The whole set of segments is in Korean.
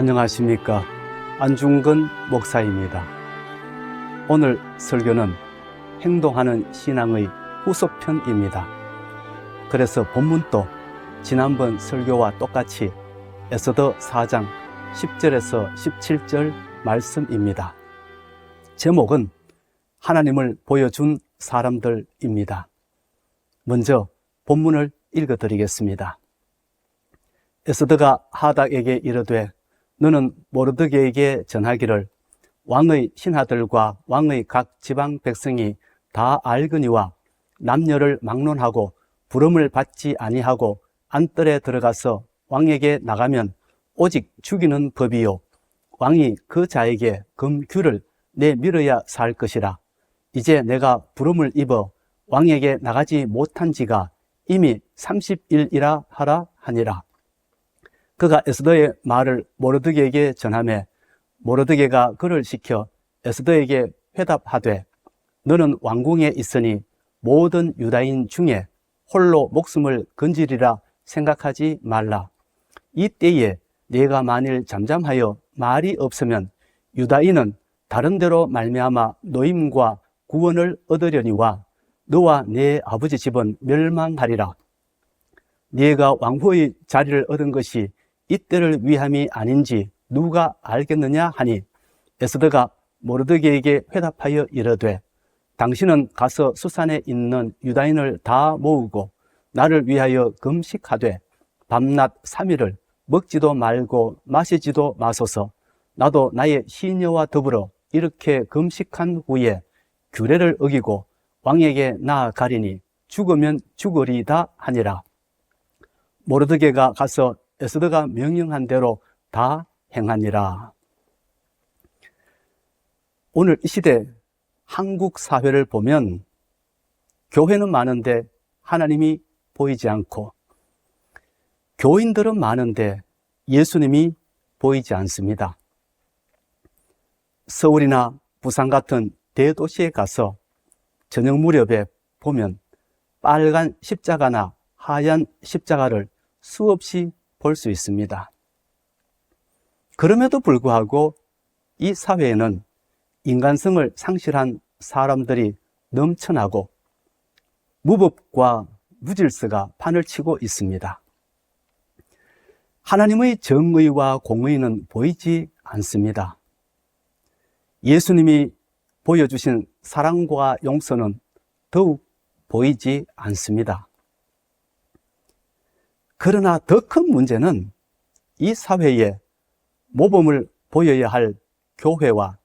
안녕하십니까. 안중근 목사입니다. 오늘 설교는 행동하는 신앙의 후속편입니다. 그래서 본문도 지난번 설교와 똑같이 에스더 4장 10절에서 17절 말씀입니다. 제목은 하나님을 보여준 사람들입니다. 먼저 본문을 읽어드리겠습니다. 에스더가 하닥에게 이르되 너는 모르드게에게 전하기를 왕의 신하들과 왕의 각 지방 백성이 다 알거니와 남녀를 막론하고 부름을 받지 아니하고 안뜰에 들어가서 왕에게 나가면 오직 죽이는 법이요 왕이 그 자에게 금규를 내밀어야 살 것이라. 이제 내가 부름을 입어 왕에게 나가지 못한 지가 이미 30일이라 하라 하니라. 그가 에스더의 말을 모르드게에게 전하매 모르드게가 그를 시켜 에스더에게 회답하되 너는 왕궁에 있으니 모든 유다인 중에 홀로 목숨을 건지리라 생각하지 말라. 이 때에 네가 만일 잠잠하여 말이 없으면 유다인은 다른 데로 말미암아 노임과 구원을 얻으려니와 너와 네 아버지 집은 멸망하리라. 네가 왕후의 자리를 얻은 것이 이때를 위함이 아닌지 누가 알겠느냐 하니 에스더가 모르드게에게 회답하여 이르되 당신은 가서 수산에 있는 유다인을 다 모으고 나를 위하여 금식하되 밤낮 3일을 먹지도 말고 마시지도 마소서. 나도 나의 시녀와 더불어 이렇게 금식한 후에 규례를 어기고 왕에게 나아가리니 죽으면 죽으리다 하니라. 모르드게가 가서 에스더가 명령한 대로 다 행하니라. 오늘 이 시대 한국 사회를 보면 교회는 많은데 하나님이 보이지 않고 교인들은 많은데 예수님이 보이지 않습니다. 서울이나 부산 같은 대도시에 가서 저녁 무렵에 보면 빨간 십자가나 하얀 십자가를 수없이 볼 수 있습니다. 그럼에도 불구하고 이 사회에는 인간성을 상실한 사람들이 넘쳐나고 무법과 무질서가 판을 치고 있습니다. 하나님의 정의와 공의는 보이지 않습니다. 예수님이 보여주신 사랑과 용서는 더욱 보이지 않습니다. 그러나 더 큰 문제는 이 사회에 모범을 보여야 할 교회와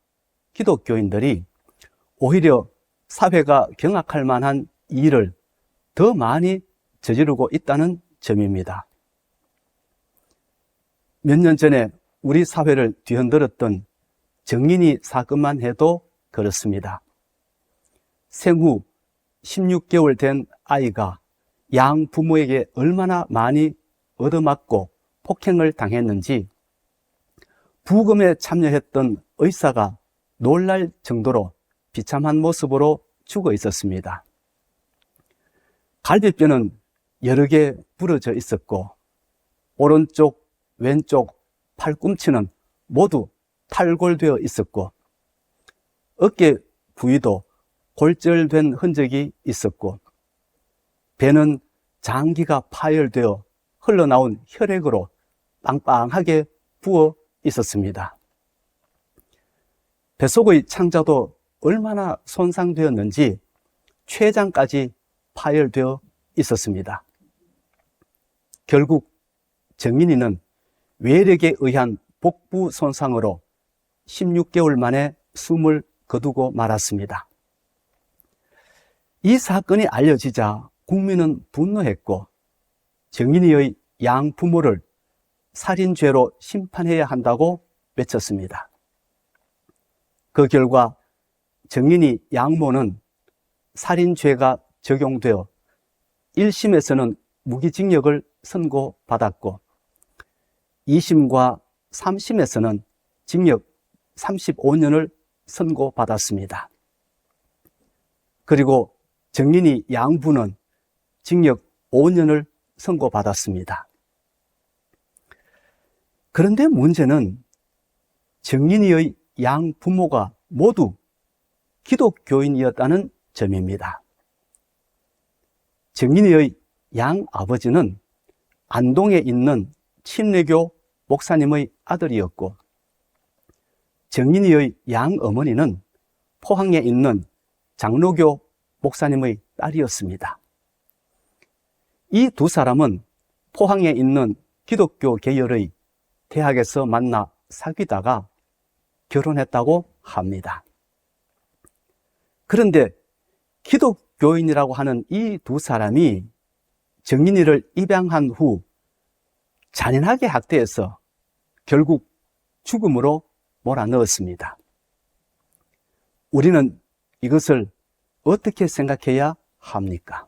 기독교인들이 오히려 사회가 경악할 만한 일을 더 많이 저지르고 있다는 점입니다. 몇 년 전에 우리 사회를 뒤흔들었던 정인이 사건만 해도 그렇습니다. 생후 16개월 된 아이가 양 부모에게 얼마나 많이 얻어맞고 폭행을 당했는지 부검에 참여했던 의사가 놀랄 정도로 비참한 모습으로 죽어 있었습니다. 갈비뼈는 여러 개 부러져 있었고 오른쪽, 왼쪽 팔꿈치는 모두 탈골되어 있었고 어깨 부위도 골절된 흔적이 있었고 배는 장기가 파열되어 흘러나온 혈액으로 빵빵하게 부어 있었습니다. 뱃속의 창자도 얼마나 손상되었는지 췌장까지 파열되어 있었습니다. 결국 정인이는 외력에 의한 복부 손상으로 16개월 만에 숨을 거두고 말았습니다. 이 사건이 알려지자 국민은 분노했고 정인이의 양 부모를 살인죄로 심판해야 한다고 외쳤습니다. 그 결과 정인이 양모는 살인죄가 적용되어 1심에서는 무기징역을 선고받았고 2심과 3심에서는 징역 35년을 선고받았습니다. 그리고 정인이 양부는 징역 5년을 선고받았습니다. 그런데 문제는 정인이의 양 부모가 모두 기독교인이었다는 점입니다. 정인이의 양 아버지는 안동에 있는 침례교 목사님의 아들이었고, 정인이의 양 어머니는 포항에 있는 장로교 목사님의 딸이었습니다. 이 두 사람은 포항에 있는 기독교 계열의 대학에서 만나 사귀다가 결혼했다고 합니다. 그런데 기독교인이라고 하는 이 두 사람이 정인이를 입양한 후 잔인하게 학대해서 결국 죽음으로 몰아넣었습니다. 우리는 이것을 어떻게 생각해야 합니까?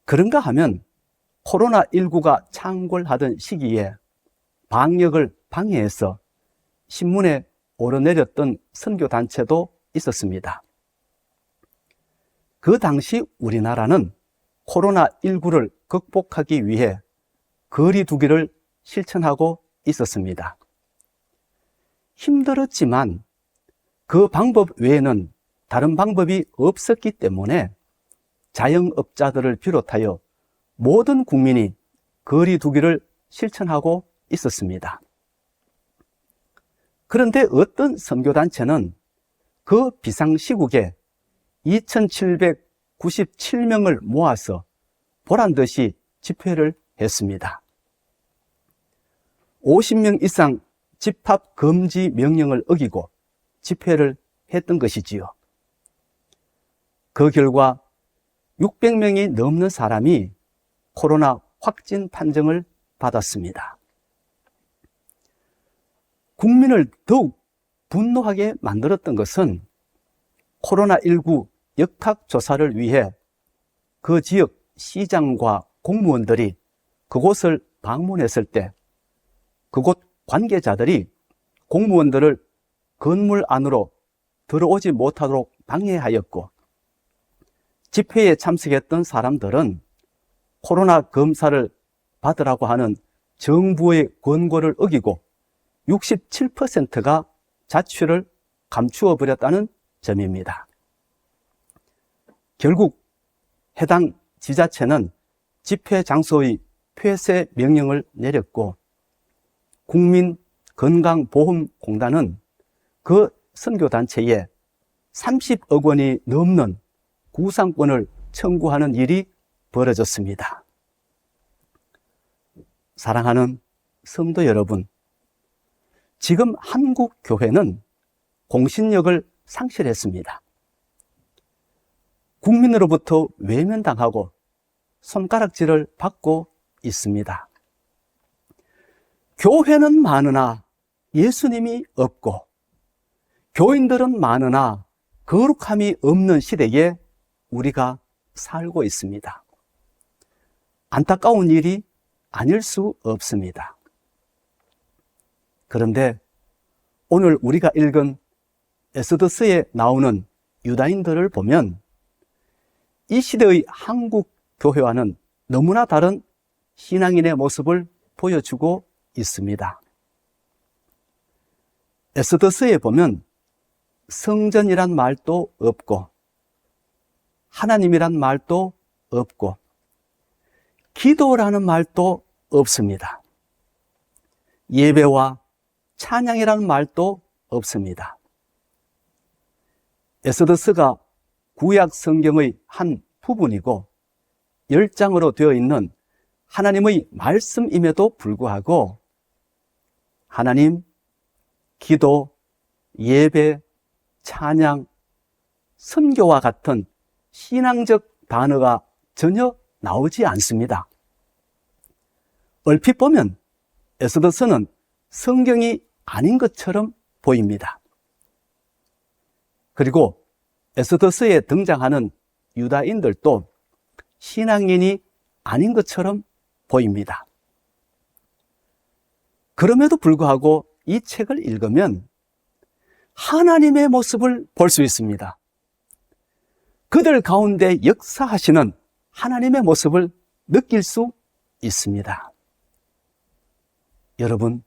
그런가 하면 코로나19가 창궐하던 시기에 방역을 방해해서 신문에 오르내렸던 선교단체도 있었습니다. 그 당시 우리나라는 코로나19를 극복하기 위해 거리 두기를 실천하고 있었습니다. 힘들었지만 그 방법 외에는 다른 방법이 없었기 때문에 자영업자들을 비롯하여 모든 국민이 거리 두기를 실천하고 있었습니다. 그런데 어떤 선교단체는 그 비상시국에 2,797명을 모아서 보란듯이 집회를 했습니다. 50명 이상 집합 금지 명령을 어기고 집회를 했던 것이지요. 그 결과 600명이 넘는 사람이 코로나 확진 판정을 받았습니다. 국민을 더욱 분노하게 만들었던 것은 코로나19 역학조사를 위해 그 지역 시장과 공무원들이 그곳을 방문했을 때 그곳 관계자들이 공무원들을 건물 안으로 들어오지 못하도록 방해하였고, 집회에 참석했던 사람들은 코로나 검사를 받으라고 하는 정부의 권고를 어기고 67%가 자취를 감추어 버렸다는 점입니다. 결국 해당 지자체는 집회 장소의 폐쇄 명령을 내렸고, 국민건강보험공단은 그 선교단체에 30억 원이 넘는 구상권을 청구하는 일이 벌어졌습니다. 사랑하는 성도 여러분, 지금 한국 교회는 공신력을 상실했습니다. 국민으로부터 외면당하고 손가락질을 받고 있습니다. 교회는 많으나 예수님이 없고, 교인들은 많으나 거룩함이 없는 시대에 우리가 살고 있습니다. 안타까운 일이 아닐 수 없습니다. 그런데 오늘 우리가 읽은 에스더서에 나오는 유다인들을 보면 이 시대의 한국 교회와는 너무나 다른 신앙인의 모습을 보여주고 있습니다. 에스더서에 보면 성전이란 말도 없고, 하나님이란 말도 없고, 기도라는 말도 없습니다. 예배와 찬양이라는 말도 없습니다. 에스더서가 구약 성경의 한 부분이고 10장으로 되어 있는 하나님의 말씀임에도 불구하고 하나님, 기도, 예배, 찬양, 선교와 같은 신앙적 단어가 전혀 나오지 않습니다. 얼핏 보면 에스더서는 성경이 아닌 것처럼 보입니다. 그리고 에스더서에 등장하는 유다인들도 신앙인이 아닌 것처럼 보입니다. 그럼에도 불구하고 이 책을 읽으면 하나님의 모습을 볼 수 있습니다. 그들 가운데 역사하시는 하나님의 모습을 느낄 수 있습니다. 여러분,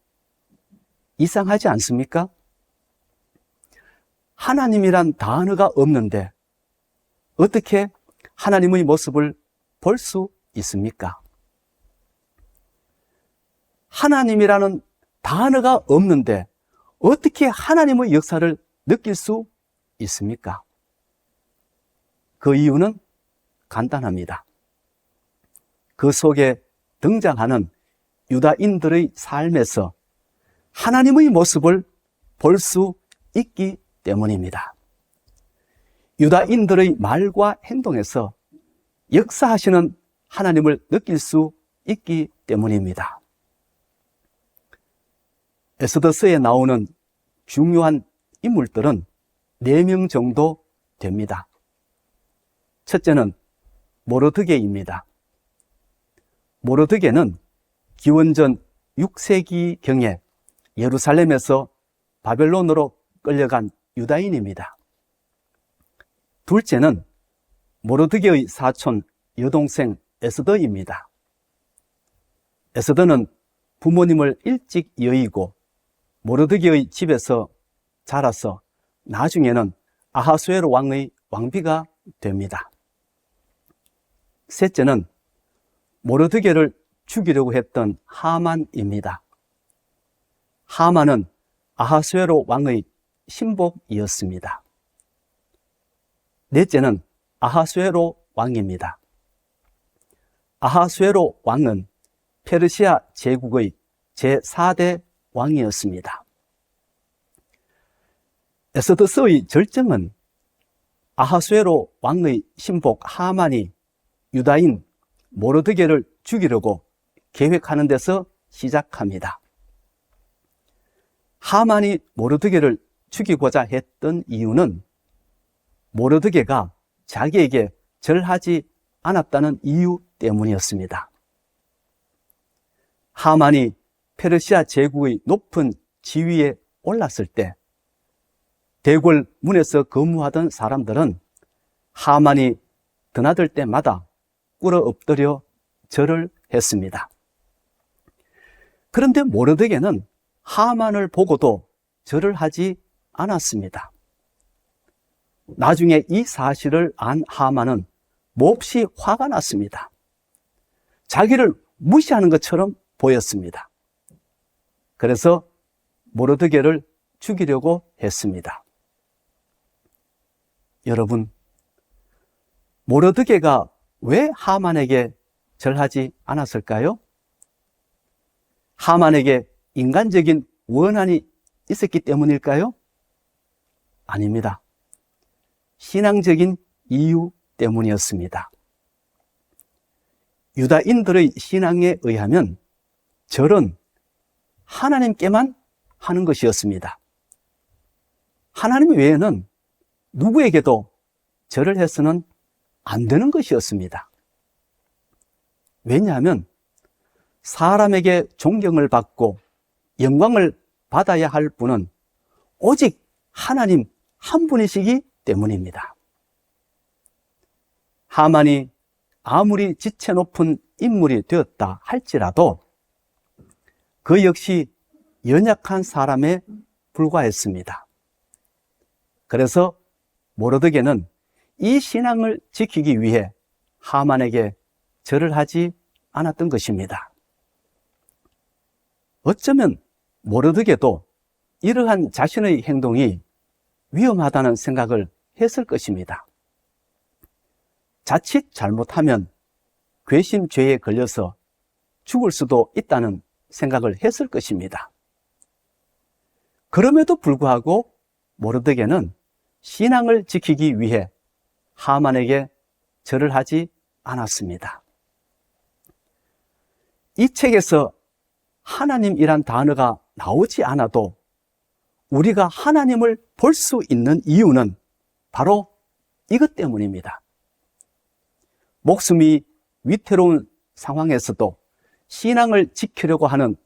이상하지 않습니까? 하나님이란 단어가 없는데 어떻게 하나님의 모습을 볼 수 있습니까? 하나님이라는 단어가 없는데 어떻게 하나님의 역사를 느낄 수 있습니까? 그 이유는 간단합니다. 그 속에 등장하는 유다인들의 삶에서 하나님의 모습을 볼 수 있기 때문입니다. 유다인들의 말과 행동에서 역사하시는 하나님을 느낄 수 있기 때문입니다. 에스더서에 나오는 중요한 인물들은 4명 정도 됩니다. 첫째는 모르드게입니다. 모르드게는 기원전 6세기경에 예루살렘에서 바벨론으로 끌려간 유다인입니다. 둘째는 모르드게의 사촌 여동생 에스더입니다. 에스더는 부모님을 일찍 여의고 모르드게의 집에서 자라서 나중에는 아하수에로 왕의 왕비가 됩니다. 셋째는 모르드게를 죽이려고 했던 하만입니다. 하만은 아하수에로 왕의 신복이었습니다. 넷째는 아하수에로 왕입니다. 아하수에로 왕은 페르시아 제국의 제4대 왕이었습니다. 에스더서의 절정은 아하수에로 왕의 신복 하만이 유다인 모르드게를 죽이려고 계획하는 데서 시작합니다. 하만이 모르드게를 죽이고자 했던 이유는 모르드게가 자기에게 절하지 않았다는 이유 때문이었습니다. 하만이 페르시아 제국의 높은 지위에 올랐을 때 대궐 문에서 근무하던 사람들은 하만이 드나들 때마다 꿇어 엎드려 절을 했습니다. 그런데 모르드게는 하만을 보고도 절을 하지 않았습니다. 나중에 이 사실을 안 하만은 몹시 화가 났습니다. 자기를 무시하는 것처럼 보였습니다. 그래서 모르드게를 죽이려고 했습니다. 여러분, 모르드게가 왜 하만에게 절하지 않았을까요? 하만에게 인간적인 원한이 있었기 때문일까요? 아닙니다. 신앙적인 이유 때문이었습니다. 유다인들의 신앙에 의하면 절은 하나님께만 하는 것이었습니다. 하나님 외에는 누구에게도 절을 해서는 안 되는 것이었습니다. 왜냐하면 사람에게 존경을 받고 영광을 받아야 할 분은 오직 하나님 한 분이시기 때문입니다. 하만이 아무리 지체 높은 인물이 되었다 할지라도 그 역시 연약한 사람에 불과했습니다. 그래서 모르드게는 이 신앙을 지키기 위해 하만에게 절을 하지 않았던 것입니다. 어쩌면 모르드게도 이러한 자신의 행동이 위험하다는 생각을 했을 것입니다. 자칫 잘못하면 괘씸죄에 걸려서 죽을 수도 있다는 생각을 했을 것입니다. 그럼에도 불구하고 모르드게는 신앙을 지키기 위해 하만에게 절을 하지 않았습니다. 이 책에서 하나님이란 단어가 나오지 않아도 우리가 하나님을 볼 수 있는 이유는 바로 이것 때문입니다. 목숨이 위태로운 상황에서도 신앙을 지키려고 하는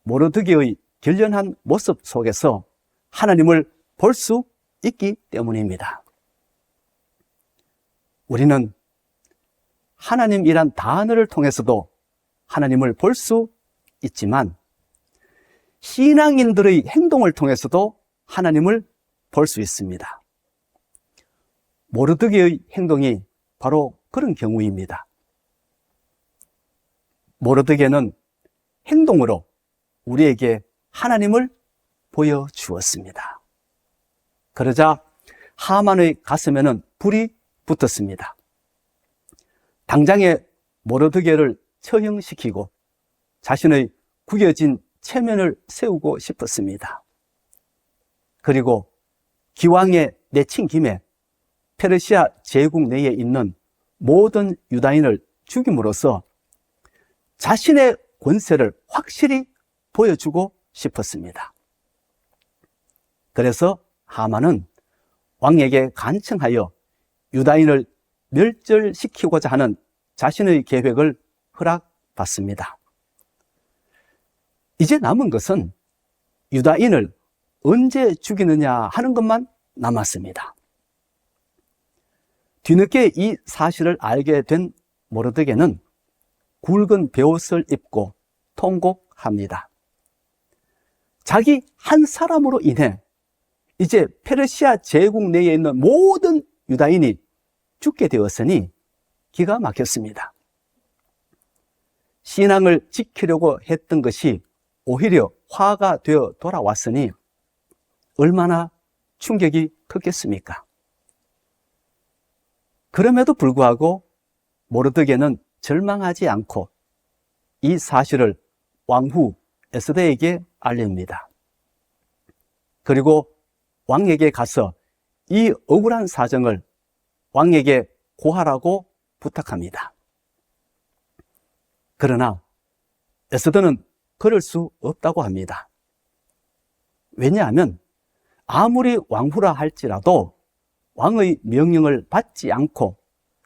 모르드게의 결연한 모습 속에서 하나님을 볼 수 있기 때문입니다. 우리는 하나님이란 단어를 통해서도 하나님을 볼 수 있지만 신앙인들의 행동을 통해서도 하나님을 볼 수 있습니다. 모르드게의 행동이 바로 그런 경우입니다. 모르드게는 행동으로 우리에게 하나님을 보여주었습니다. 그러자 하만의 가슴에는 불이 붙었습니다. 당장에 모르드게를 처형시키고 자신의 구겨진 체면을 세우고 싶었습니다. 그리고 기왕에 내친 김에 페르시아 제국 내에 있는 모든 유다인을 죽임으로써 자신의 권세를 확실히 보여주고 싶었습니다. 그래서 하만은 왕에게 간청하여 유다인을 멸절시키고자 하는 자신의 계획을 허락받습니다. 이제 남은 것은 유다인을 언제 죽이느냐 하는 것만 남았습니다. 뒤늦게 이 사실을 알게 된 모르드게는 굵은 베옷을 입고 통곡합니다. 자기 한 사람으로 인해 이제 페르시아 제국 내에 있는 모든 유다인이 죽게 되었으니 기가 막혔습니다. 신앙을 지키려고 했던 것이 오히려 화가 되어 돌아왔으니 얼마나 충격이 컸겠습니까? 그럼에도 불구하고 모르드게는 절망하지 않고 이 사실을 왕후 에스더에게 알립니다. 그리고 왕에게 가서 이 억울한 사정을 왕에게 고하라고 부탁합니다. 그러나 에스더는 그럴 수 없다고 합니다. 왜냐하면 아무리 왕후라 할지라도 왕의 명령을 받지 않고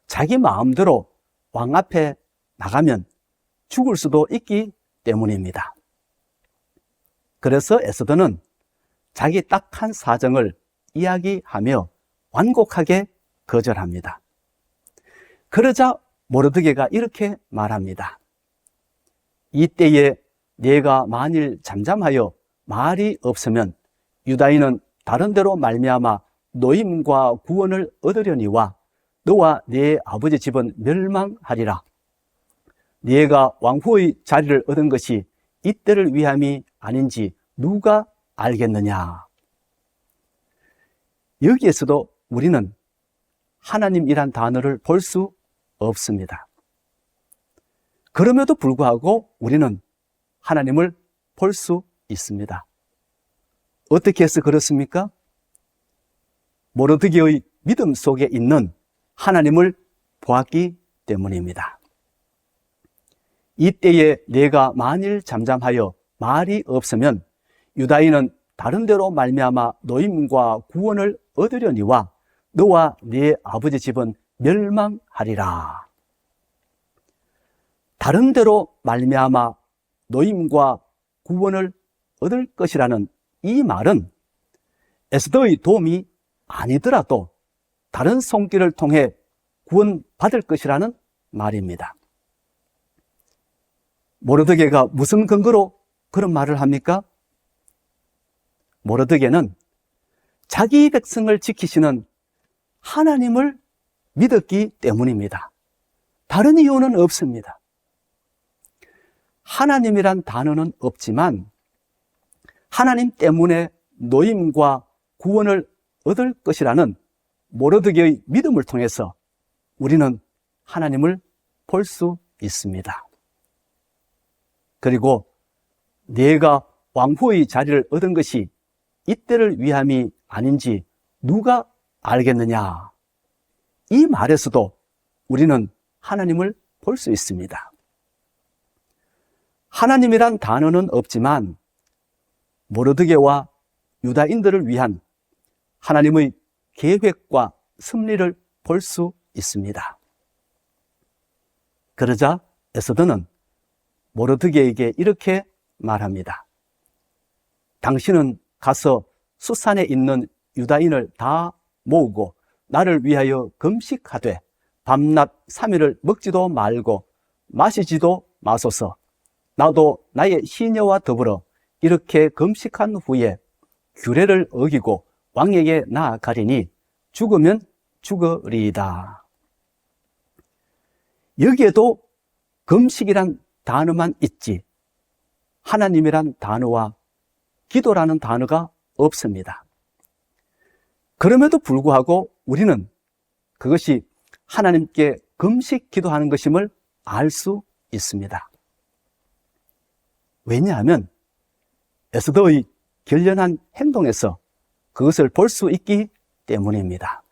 자기 마음대로 왕 앞에 나가면 죽을 수도 있기 때문입니다. 그래서 에스더는 자기 딱한 사정을 이야기하며 완곡하게 거절합니다. 그러자 모르드게가 이렇게 말합니다. 이때에 내가 만일 잠잠하여 말이 없으면 유다인은 다른 데로 말미암아 노임과 구원을 얻으려니와 너와 네 아버지 집은 멸망하리라. 네가 왕후의 자리를 얻은 것이 이때를 위함이 아닌지 누가 알겠느냐. 여기에서도 우리는 하나님이란 단어를 볼 수 없습니다. 그럼에도 불구하고 우리는 하나님을 볼 수 있습니다. 어떻게 해서 그렇습니까? 모르드게의 믿음 속에 있는 하나님을 보았기 때문입니다. 이때에 내가 만일 잠잠하여 말이 없으면 유다인은 다른 데로 말미암아 노임과 구원을 얻으려니와 너와 네 아버지 집은 멸망하리라. 다른 데로 말미암아 노임과 구원을 얻을 것이라는 이 말은 에스더의 도움이 아니더라도 다른 손길을 통해 구원받을 것이라는 말입니다. 모르드게가 무슨 근거로 그런 말을 합니까? 모르드게는 자기 백성을 지키시는 하나님을 믿었기 때문입니다. 다른 이유는 없습니다. 하나님이란 단어는 없지만 하나님 때문에 노임과 구원을 얻을 것이라는 모르드게의 믿음을 통해서 우리는 하나님을 볼 수 있습니다. 그리고 내가 왕후의 자리를 얻은 것이 이때를 위함이 아닌지 누가 알겠느냐. 이 말에서도 우리는 하나님을 볼 수 있습니다. 하나님이란 단어는 없지만 모르드게와 유다인들을 위한 하나님의 계획과 섭리를 볼 수 있습니다. 그러자 에스더는 모르드게에게 이렇게 말합니다. 당신은 가서 수산에 있는 유다인을 다 모으고 나를 위하여 금식하되 밤낮 3일을 먹지도 말고 마시지도 마소서. 나도 나의 시녀와 더불어 이렇게 금식한 후에 규례를 어기고 왕에게 나아가리니 죽으면 죽으리이다. 여기에도 금식이란 단어만 있지 하나님이란 단어와 기도라는 단어가 없습니다. 그럼에도 불구하고 우리는 그것이 하나님께 금식 기도하는 것임을 알 수 있습니다. 왜냐하면 에스더의 결연한 행동에서 그것을 볼 수 있기 때문입니다.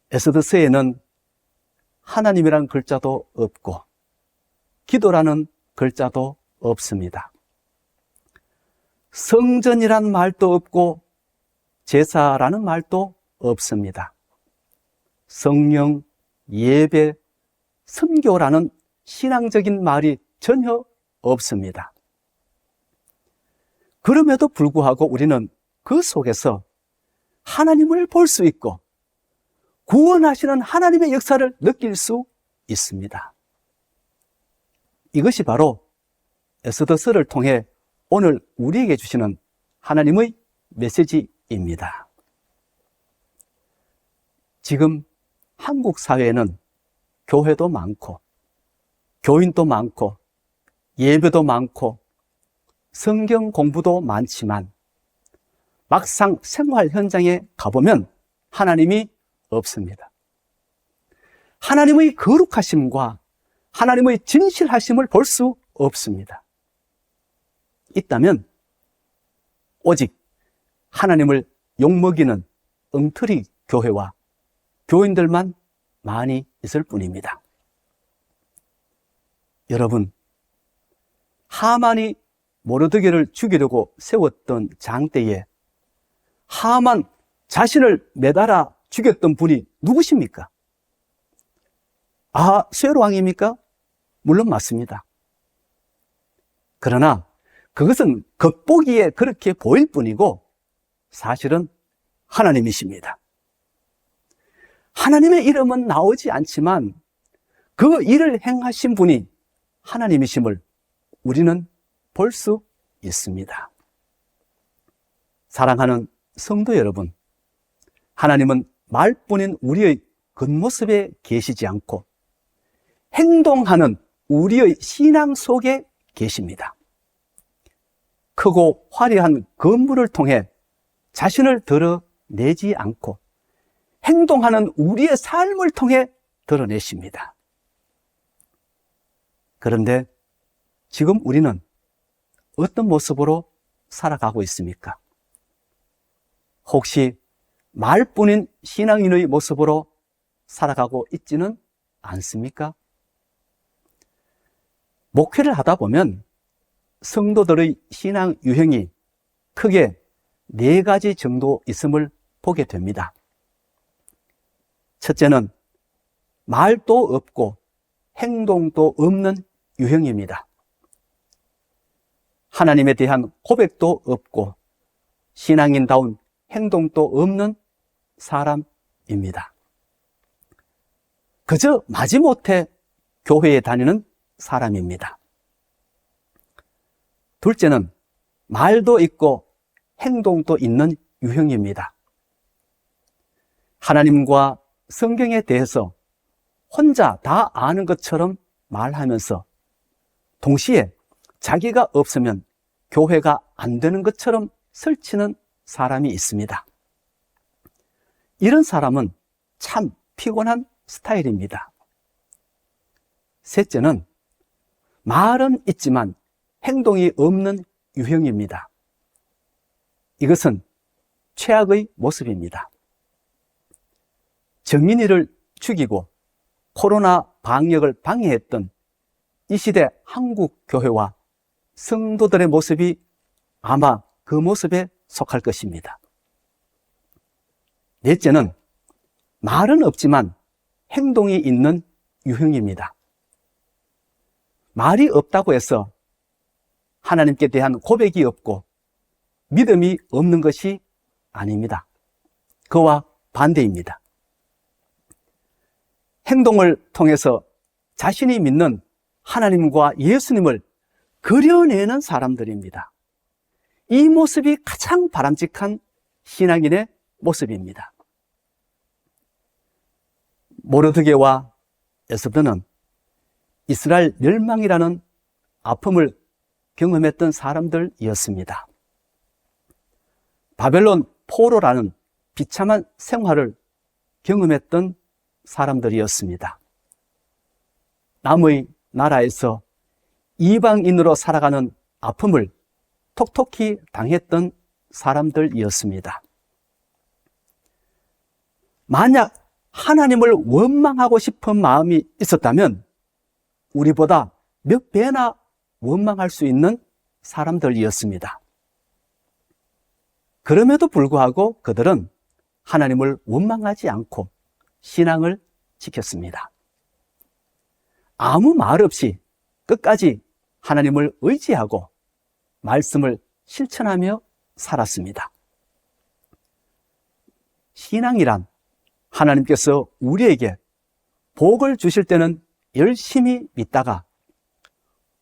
에스더서에는 하나님이라는 글자도 없고 기도라는 글자도 없습니다. 성전이란 말도 없고 제사라는 말도 없습니다. 성령, 예배, 선교라는 신앙적인 말이 전혀 없습니다. 그럼에도 불구하고 우리는 그 속에서 하나님을 볼 수 있고 구원하시는 하나님의 역사를 느낄 수 있습니다. 이것이 바로 에스더서를 통해 오늘 우리에게 주시는 하나님의 메시지입니다. 지금 한국 사회에는 교회도 많고 교인도 많고 예배도 많고 성경 공부도 많지만 막상 생활 현장에 가보면 하나님이 없습니다. 하나님의 거룩하심과 하나님의 진실하심을 볼 수 없습니다. 있다면 오직 하나님을 욕먹이는 엉터리 교회와 교인들만 많이 있을 뿐입니다. 여러분, 하만이 모르드게를 죽이려고 세웠던 장대에 하만 자신을 매달아 죽였던 분이 누구십니까? 아수에로 왕입니까? 물론 맞습니다. 그러나 그것은 겉보기에 그렇게 보일 뿐이고 사실은 하나님이십니다. 하나님의 이름은 나오지 않지만 그 일을 행하신 분이 하나님이심을 우리는 볼 수 있습니다. 사랑하는 성도 여러분, 하나님은 말뿐인 우리의 겉모습에 계시지 않고 행동하는 우리의 신앙 속에 계십니다. 크고 화려한 건물을 통해 자신을 드러내지 않고 행동하는 우리의 삶을 통해 드러내십니다. 그런데 지금 우리는 어떤 모습으로 살아가고 있습니까? 혹시 말뿐인 신앙인의 모습으로 살아가고 있지는 않습니까? 목회를 하다 보면 성도들의 신앙 유형이 크게 4가지 정도 있음을 보게 됩니다. 첫째는 말도 없고 행동도 없는 유형입니다. 하나님에 대한 고백도 없고 신앙인다운 행동도 없는 사람입니다. 그저 마지못해 교회에 다니는 사람입니다. 둘째는 말도 있고 행동도 있는 유형입니다. 하나님과 성경에 대해서 혼자 다 아는 것처럼 말하면서 동시에 자기가 없으면 교회가 안 되는 것처럼 설치는 사람이 있습니다. 이런 사람은 참 피곤한 스타일입니다. 셋째는 말은 있지만 행동이 없는 유형입니다. 이것은 최악의 모습입니다. 정인이를 죽이고 코로나 방역을 방해했던 이 시대 한국 교회와 성도들의 모습이 아마 그 모습에 속할 것입니다. 넷째는 말은 없지만 행동이 있는 유형입니다. 말이 없다고 해서 하나님께 대한 고백이 없고 믿음이 없는 것이 아닙니다. 그와 반대입니다. 행동을 통해서 자신이 믿는 하나님과 예수님을 그려내는 사람들입니다. 이 모습이 가장 바람직한 신앙인의 모습입니다. 모르드게와 에스더는 이스라엘 멸망이라는 아픔을 경험했던 사람들이었습니다. 바벨론 포로라는 비참한 생활을 경험했던 사람들이었습니다. 남의 나라에서 이방인으로 살아가는 아픔을 톡톡히 당했던 사람들이었습니다. 만약 하나님을 원망하고 싶은 마음이 있었다면 우리보다 몇 배나 원망할 수 있는 사람들이었습니다. 그럼에도 불구하고 그들은 하나님을 원망하지 않고 신앙을 지켰습니다. 아무 말 없이 끝까지 하나님을 의지하고 말씀을 실천하며 살았습니다. 신앙이란 하나님께서 우리에게 복을 주실 때는 열심히 믿다가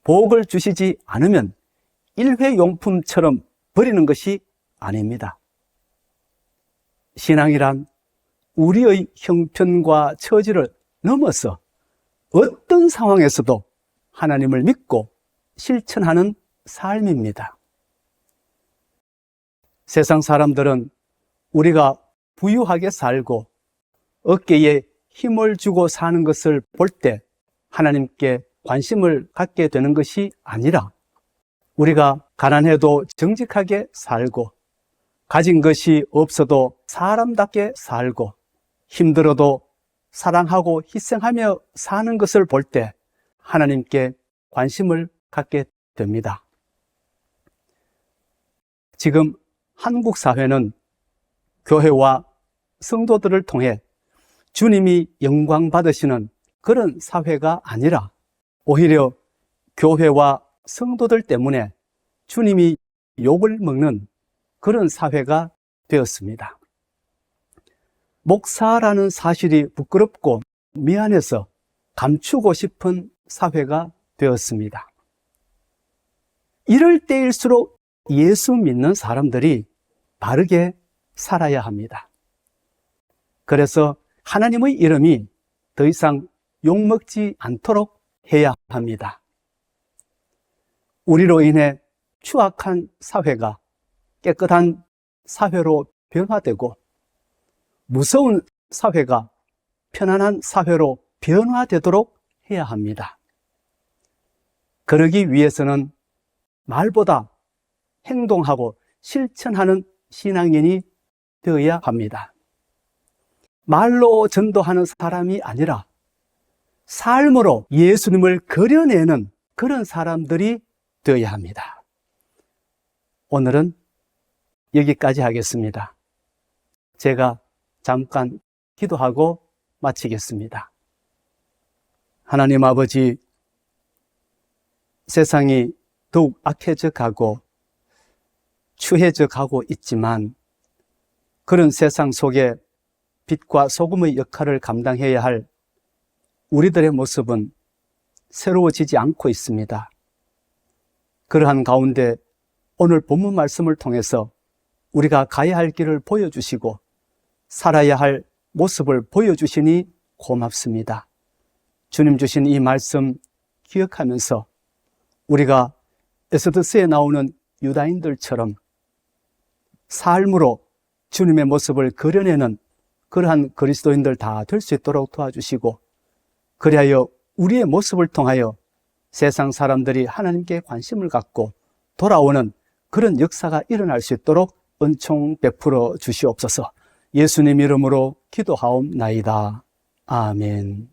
복을 주시지 않으면 일회용품처럼 버리는 것이 아닙니다. 신앙이란 우리의 형편과 처지를 넘어서 어떤 상황에서도 하나님을 믿고 실천하는 삶입니다. 세상 사람들은 우리가 부유하게 살고 어깨에 힘을 주고 사는 것을 볼 때 하나님께 관심을 갖게 되는 것이 아니라 우리가 가난해도 정직하게 살고 가진 것이 없어도 사람답게 살고 힘들어도 사랑하고 희생하며 사는 것을 볼 때 하나님께 관심을 갖게 됩니다. 지금 한국 사회는 교회와 성도들을 통해 주님이 영광 받으시는 그런 사회가 아니라 오히려 교회와 성도들 때문에 주님이 욕을 먹는 그런 사회가 되었습니다. 목사라는 사실이 부끄럽고 미안해서 감추고 싶은 사회가 되었습니다. 이럴 때일수록 예수 믿는 사람들이 바르게 살아야 합니다. 그래서 하나님의 이름이 더 이상 욕먹지 않도록 해야 합니다. 우리로 인해 추악한 사회가 깨끗한 사회로 변화되고 무서운 사회가 편안한 사회로 변화되도록 해야 합니다. 그러기 위해서는 말보다 행동하고 실천하는 신앙인이 되어야 합니다. 말로 전도하는 사람이 아니라 삶으로 예수님을 그려내는 그런 사람들이 되어야 합니다. 오늘은 여기까지 하겠습니다. 제가 잠깐 기도하고 마치겠습니다. 하나님 아버지, 세상이 더욱 악해져 가고 추해져 가고 있지만 그런 세상 속에 빛과 소금의 역할을 감당해야 할 우리들의 모습은 새로워지지 않고 있습니다. 그러한 가운데 오늘 본문 말씀을 통해서 우리가 가야 할 길을 보여주시고 살아야 할 모습을 보여주시니 고맙습니다. 주님 주신 이 말씀 기억하면서 우리가 에스더서에 나오는 유다인들처럼 삶으로 주님의 모습을 그려내는 그러한 그리스도인들 다 될 수 있도록 도와주시고 그리하여 우리의 모습을 통하여 세상 사람들이 하나님께 관심을 갖고 돌아오는 그런 역사가 일어날 수 있도록 은총 베풀어 주시옵소서. 예수님 이름으로 기도하옵나이다. 아멘.